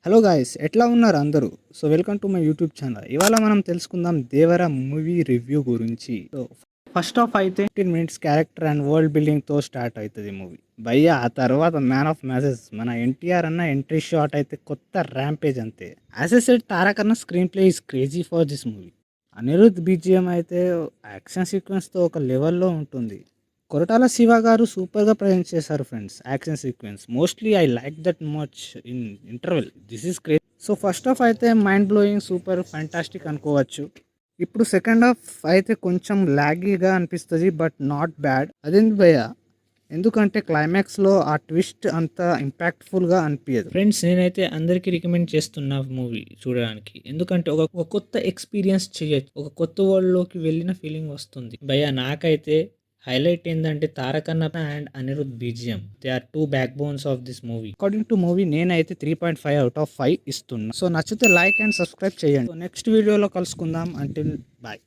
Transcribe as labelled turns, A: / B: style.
A: Hello guys, ఎట్లా ఉన్నారు అందరూ? So welcome to my YouTube channel. ఇవాళ మనం తెలుసుకుందాం దేవర మూవీ రివ్యూ గురించి. సో ఫస్ట్ ఆఫ్ అయితే 15 మినిట్స్ క్యారెక్టర్ అండ్ వరల్డ్ బిల్డింగ్తో స్టార్ట్ అవుతుంది మూవీ. భయ్య ఆ తర్వాత మ్యాన్ ఆఫ్ మ్యాసెస్ మన ఎన్టీఆర్ అన్న ఎంట్రీ షాట్ అయితే కొత్త ర్యాంపేజ్ అంతే. As I said Tarakanna screenplay is crazy for this movie. Anirudh BGM అయితే యాక్షన్ సీక్వెన్స్తో ఒక లెవెల్లో ఉంటుంది. కొరటాల శివ గారు సూపర్గా ప్రజెంట్ చేశారు friends. Action sequence mostly I like that much in interval. This is craze. So first half అయితే మైండ్ బ్లోయింగ్, సూపర్ ఫ్యాంటాస్టిక్ అనుకోవచ్చు. ఇప్పుడు సెకండ్ హాఫ్ అయితే కొంచెం లాగీగా అనిపిస్తుంది, బట్ నాట్ బ్యాడ్. అదేంటి భయ్య, ఎందుకంటే క్లైమాక్స్లో ఆ ట్విస్ట్ అంత ఇంపాక్ట్ఫుల్గా అనిపించదు.
B: ఫ్రెండ్స్, నేనైతే అందరికీ రికమెండ్ చేస్తున్నా మూవీ చూడడానికి. ఎందుకంటే ఒక కొత్త ఎక్స్పీరియన్స్ చేయొచ్చు, ఒక కొత్త వరల్డ్లోకి వెళ్ళిన ఫీలింగ్ వస్తుంది. భయ్య నాకైతే హైలైట్ ఏంటంటే Tarakanna and Anirudh BGM. They are two backbones of this movie.
A: According to movie నేనైతే 3.5/5 ఇస్తున్నా. సో నచ్చితే లైక్ అండ్ సబ్స్క్రైబ్ చేయండి. సో నెక్స్ట్ వీడియోలో కలుసుకుందాం. Until bye.